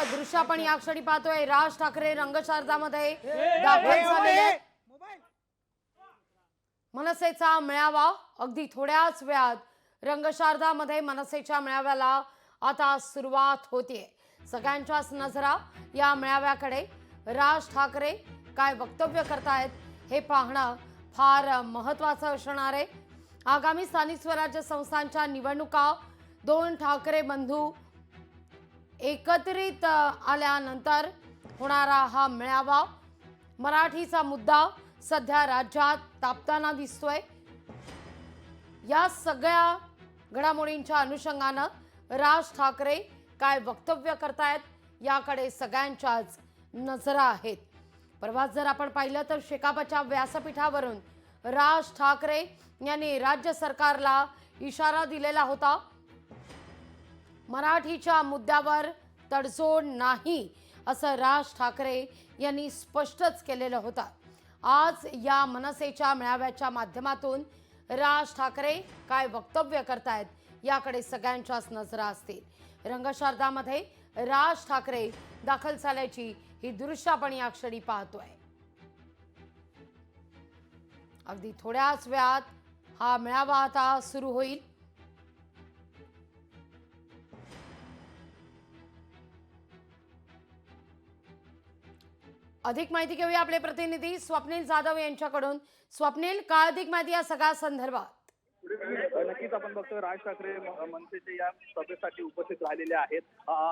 दृश्य आपण या क्षणी पाहतोय। राज ठाकरे रंगशारदामध्ये दाखल झालेले मनसेचा मेळावा अगदी थोड्याच वेळात रंगशारदामध्ये मनसेच्या मेळाव्याला आता सुरुवात होतीये। सगळ्यांच्याच नजरा या मेळाव्याकडे। राज ठाकरे काय वक्तव्य करतायत हे पाहणं फार महत्त्वाचं असणार आहे। आगामी स्थानिक स्वराज्य संस्थांच्या निवडणुका दोन ठाकरे बंधू एकत्रित आल्यानंतर होणारा हा मेळावा मराठीचा मुद्दा सध्या राज्यात तापताना दिसतोय। या सगळ्या घडामोडींच्या अनुषंगानं राज ठाकरे काय वक्तव्य करतायत याकडे सगळ्यांच्याच नजरा आहेत। परवा जर आपण पाहिलं तर शेकापच्या व्यासपीठावरून राज ठाकरे यांनी राज्य सरकारला इशारा दिलेला होता। मराठीच्या मुद्द्यावर तडजोड नाही असं राज ठाकरे यांनी स्पष्टच केलेलं होतं। आज या मनसेच्या मेळाव्याच्या माध्यमातून राज ठाकरे काय वक्तव्य करतायत याकडे सगळ्यांच्याच नजरा असतील। रंगशारदामध्ये राज ठाकरे दाखल झाल्याची ही दृश्य आपण या क्षणी पाहतोय। अगदी थोड्याच वेळात हा मेळावा आता सुरू होईल। अधिक माहिती घेऊया आपले प्रतिनिधी स्वप्नील जाधव यांच्याकडून। स्वप्नील, काय अधिक माहिती या सगळ्या संदर्भात? नक्कीच आपण बघतोय राज ठाकरे मनसेचे या सभेसाठी उपस्थित राहिलेले आहेत।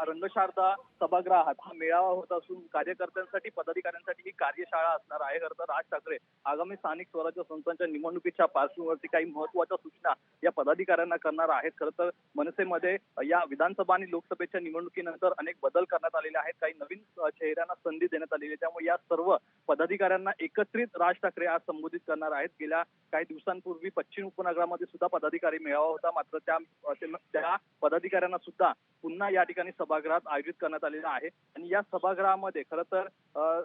रंगशारदा सभागृहात हा मेळावा होत असून कार्यकर्त्यांसाठी पदाधिकाऱ्यांसाठी ही कार्यशाळा असणार आहे। खरं तर राज ठाकरे आगामी स्थानिक स्वराज्य संस्थांच्या निवडणुकीच्या पार्श्वभूमीवरती काही महत्त्वाच्या सूचना या पदाधिकाऱ्यांना करणार आहेत। खरं तर मनसेमध्ये या विधानसभा आणि लोकसभेच्या निवडणुकीनंतर अनेक बदल करण्यात आलेले आहेत। काही नवीन चेहऱ्यांना संधी देण्यात आलेली आहे। त्यामुळे या सर्व पदाधिकाऱ्यांना एकत्रित राज ठाकरे आज संबोधित करणार आहेत। गेल्या काही दिवसांपूर्वी पश्चिम उपनगरामध्ये सुद्धा पदाधिकारी मेळावा होता, मात्र त्या पदाधिकाऱ्यांना सुद्धा पुन्हा या ठिकाणी सभागृहात आयोजित करण्यात आलेला आहे। आणि या सभागृहामध्ये खरं तर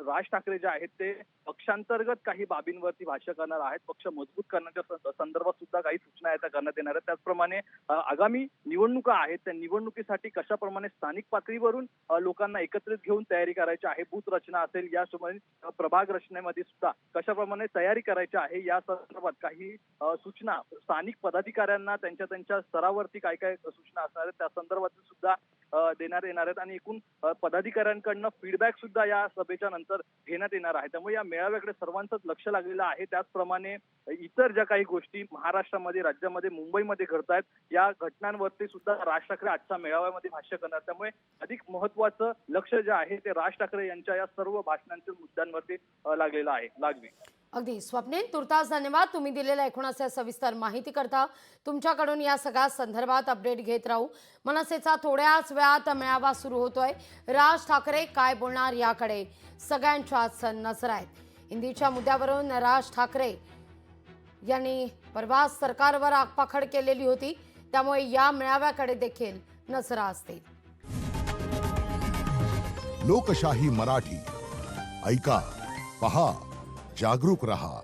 राज ठाकरे जे आहेत ते पक्षांतर्गत काही बाबींवरती भाष्य करणार आहेत। पक्ष मजबूत करण्याच्या संदर्भात सुद्धा काही सूचना आहेत करण्यात येणार आहेत। त्याचप्रमाणे आगामी निवडणुका आहेत त्या निवडणुकीसाठी कशाप्रमाणे स्थानिक पातळीवरून लोकांना एकत्रित घेऊन तयारी करायची आहे, बूथ रचना असेल, या प्रभाग रचनेमध्ये सुद्धा कशाप्रमाणे तयारी करायची आहे या संदर्भात काही सूचना स्थानिक पदाधिकाऱ्यांना त्यांच्या स्तरावरती काय काय सूचना असणार आहेत त्या संदर्भात सुद्धा देण्यात येणार आहेत। आणि एकूण पदाधिकाऱ्यांकडनं फीडबॅक सुद्धा या सभेच्या नंतर घेण्यात येणार आहे। त्यामुळे या मेळाव्याकडे सर्वांचंच लक्ष लागलेलं आहे। त्याचप्रमाणे इतर ज्या काही गोष्टी महाराष्ट्रामध्ये, राज्यामध्ये, मुंबईमध्ये घडत आहेत या घटनांवरती सुद्धा राज ठाकरे आजच्या मेळाव्यामध्ये भाष्य करणार। त्यामुळे अधिक महत्त्वाचं लक्ष जे आहे ते राज ठाकरे यांच्या या सर्व भाषणांच्या मुद्द्यांवरती लागलेलं आहे। लागवी अगदी स्वप्नील, तुर्तास धन्यवाद तुम्ही दिलेल्या एकूणच सविस्तर माहिती करता। तुमच्याकडून या सगळ्या संदर्भात अपडेट घेत राहू। मनसेचा थोड्याच वेळात मेळावा सुरू होतोय। राज ठाकरे काय बोलणार याकडे सगळ्यांच्याच नजरा आहेत। हिंदीच्या मुद्द्यावरून राज ठाकरे यांनी परवा सरकारवर आगपाखड केलेली होती, त्यामुळे या मेळाव्याकडे देखील नजरा असतील। लोकशाही मराठी ऐका, पहा, जागरूक रहा।